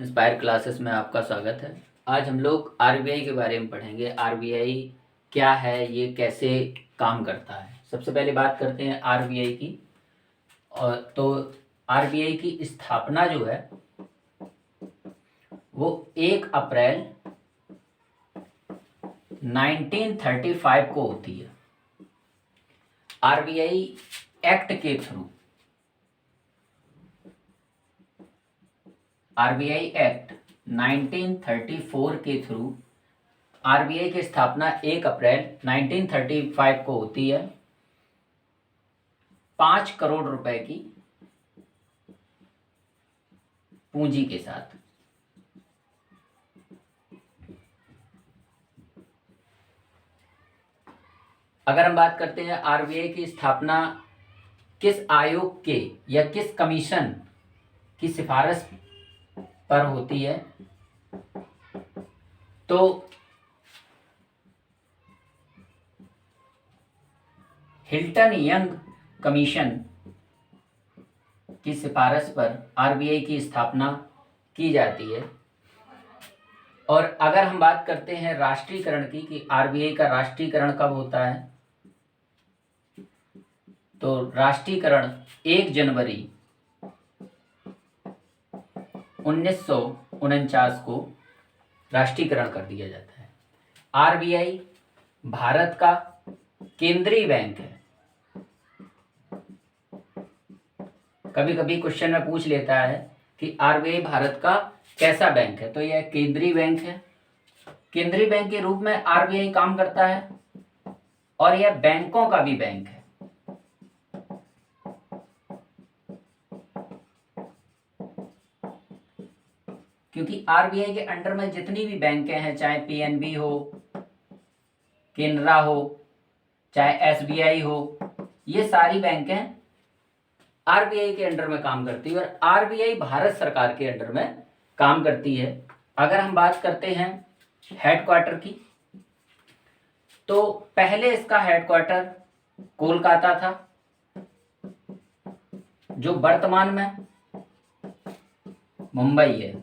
Inspire classes में आपका स्वागत है। आज हम लोग आरबीआई के बारे में पढ़ेंगे। आरबीआई क्या है, ये कैसे काम करता है। सबसे पहले बात करते हैं आरबीआई की। और तो आरबीआई की स्थापना जो है वो 1 अप्रैल 1935 को होती है। आरबीआई एक्ट के थ्रू, आरबीआई एक्ट 1934 के थ्रू आरबीआई की स्थापना 1 अप्रैल 1935 को होती है 5 करोड़ रुपए की पूंजी के साथ। अगर हम बात करते हैं आरबीआई की स्थापना किस आयोग के या किस कमीशन की सिफारिश पर होती है, तो हिल्टन यंग कमीशन की सिफारिश पर आरबीआई की स्थापना की जाती है। और अगर हम बात करते हैं राष्ट्रीयकरण की कि आरबीआई का राष्ट्रीयकरण कब होता है, तो राष्ट्रीयकरण 1 जनवरी 1949 को राष्ट्रीयकरण कर दिया जाता है। आरबीआई भारत का केंद्रीय बैंक है। कभी कभी क्वेश्चन में पूछ लेता है कि आरबीआई भारत का कैसा बैंक है, तो यह केंद्रीय बैंक है। केंद्रीय बैंक के रूप में आरबीआई काम करता है और यह बैंकों का भी बैंक है। क्योंकि आरबीआई के अंडर में जितनी भी बैंकें हैं, चाहे पीएनबी हो, केनरा हो, चाहे एसबीआई हो, ये सारी बैंकें आरबीआई के अंडर में काम करती है और आरबीआई भारत सरकार के अंडर में काम करती है। अगर हम बात करते हैं हेडक्वार्टर की, तो पहले इसका हेडक्वार्टर कोलकाता था, जो वर्तमान में मुंबई है।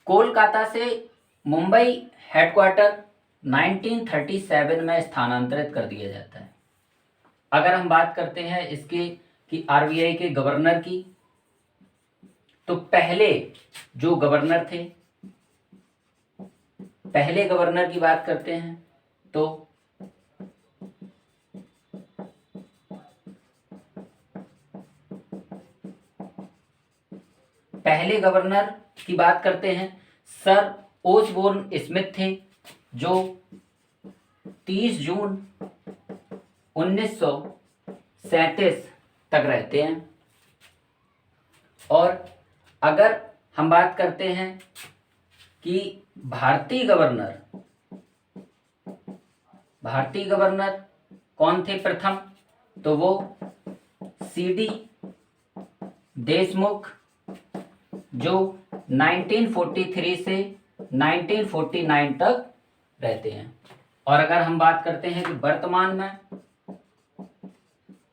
कोलकाता से मुंबई हेडक्वार्टर 1937 में स्थानांतरित कर दिया जाता है। अगर हम बात करते हैं इसके कि आरबीआई के गवर्नर की, तो पहले जो गवर्नर थे, पहले गवर्नर की बात करते हैं तो पहले गवर्नर की बात करते हैं सर ओसबोर्न स्मिथ थे, जो 30 जून 1937 तक रहते हैं। और अगर हम बात करते हैं कि भारतीय गवर्नर कौन थे प्रथम, तो वो सीडी देशमुख, जो 1943 से 1949 तक रहते हैं। और अगर हम बात करते हैं कि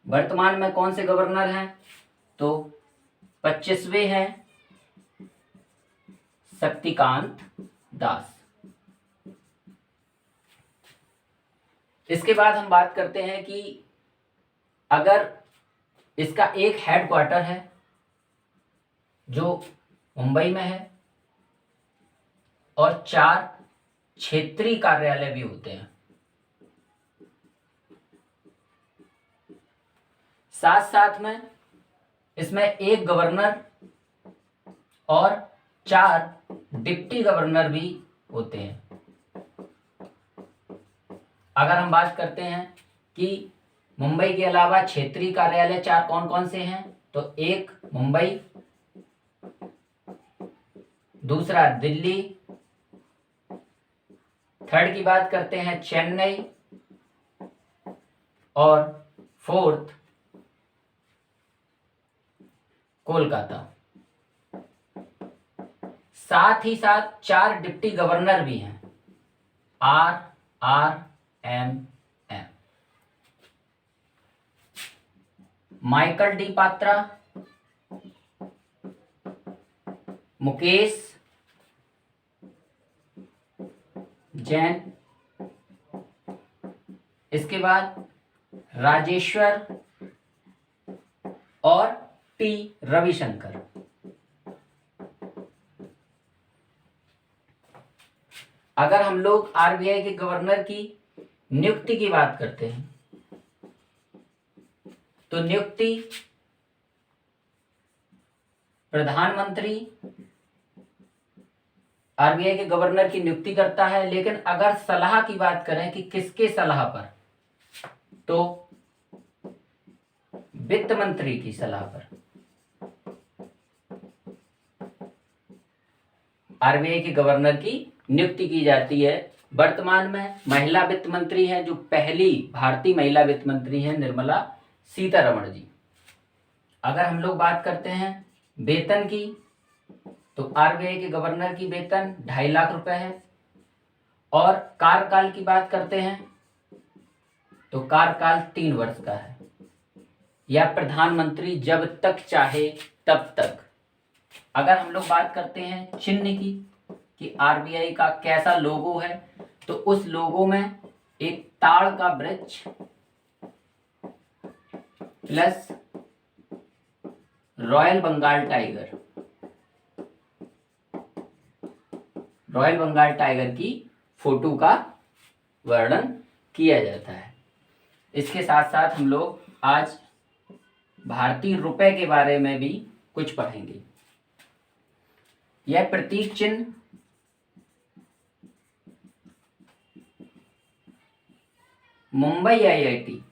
वर्तमान में कौन से गवर्नर हैं, तो 25वें हैं शक्तिकांत दास। इसके बाद हम बात करते हैं कि अगर इसका एक हेडक्वार्टर है जो मुंबई में है और 4 क्षेत्रीय कार्यालय भी होते हैं। साथ साथ में इसमें एक गवर्नर और 4 डिप्टी गवर्नर भी होते हैं। अगर हम बात करते हैं कि मुंबई के अलावा क्षेत्रीय कार्यालय 4 कौन कौन से हैं, तो एक मुंबई, दूसरा दिल्ली, थर्ड की बात करते हैं चेन्नई, और फोर्थ कोलकाता। साथ ही साथ 4 डिप्टी गवर्नर भी हैं, RRMM, Michael D Patra, Mukesh Jain, इसके बाद राजेश्वर और टी रविशंकर। अगर हम लोग आरबीआई के गवर्नर की नियुक्ति की बात करते हैं तो नियुक्ति प्रधानमंत्री आरबीआई के गवर्नर की नियुक्ति करता है, लेकिन अगर सलाह की बात करें कि किसके सलाह पर, तो वित्त मंत्री की सलाह पर आरबीआई के गवर्नर की नियुक्ति की जाती है। वर्तमान में महिला वित्त मंत्री हैं, जो पहली भारतीय महिला वित्त मंत्री हैं, निर्मला सीतारमण जी। अगर हम लोग बात करते हैं वेतन की, तो आरबीआई के गवर्नर की वेतन 2.5 लाख रुपए है। और कार्यकाल की बात करते हैं तो कार्यकाल 3 वर्ष का है, या प्रधानमंत्री जब तक चाहे तब तक। अगर हम लोग बात करते हैं चिन्ह की कि आरबीआई का कैसा लोगो है, तो उस लोगो में एक ताड़ का वृक्ष plus royal Bengal tiger, royal Bengal tiger की फोटो का वर्णन किया जाता है। इसके साथ साथ हम लोग आज भारतीय रुपए के बारे में भी कुछ पढ़ेंगे। यह प्रतीक चिन्ह मुंबई आईआईटी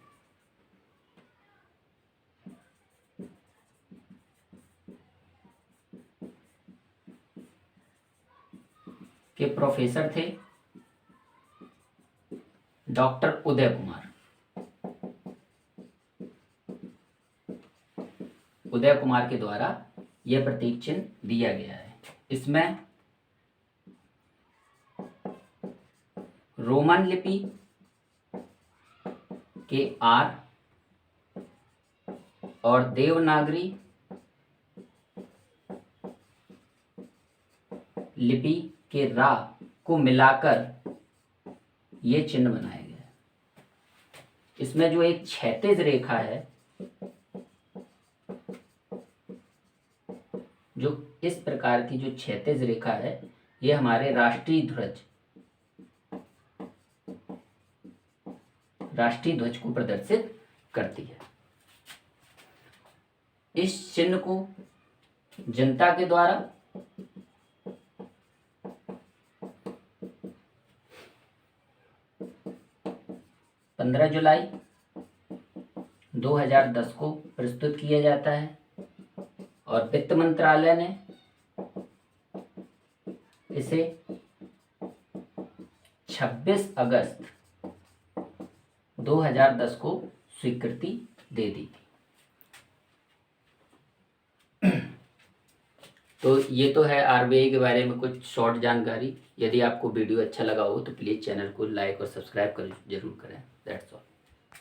के प्रोफेसर थे डॉक्टर उदय कुमार। उदय कुमार के द्वारा यह प्रतीक चिन्ह दिया गया है। इसमें रोमन लिपि के आर और देवनागरी लिपि के रा को मिलाकर ये चिन्ह बनाया गया है। इसमें जो एक क्षैतिज रेखा है, जो इस प्रकार की जो क्षैतिज रेखा है, ये हमारे राष्ट्रीय ध्वज को प्रदर्शित करती है। इस चिन्ह को जनता के द्वारा 15 जुलाई 2010 को प्रस्तुत किया जाता है और वित्त मंत्रालय ने इसे 26 अगस्त 2010 को स्वीकृति दे दी थी। तो ये तो है आरबीआई के बारे में कुछ शॉर्ट जानकारी। यदि आपको वीडियो अच्छा लगा हो तो प्लीज़ चैनल को लाइक और सब्सक्राइब कर जरूर करें। That's all.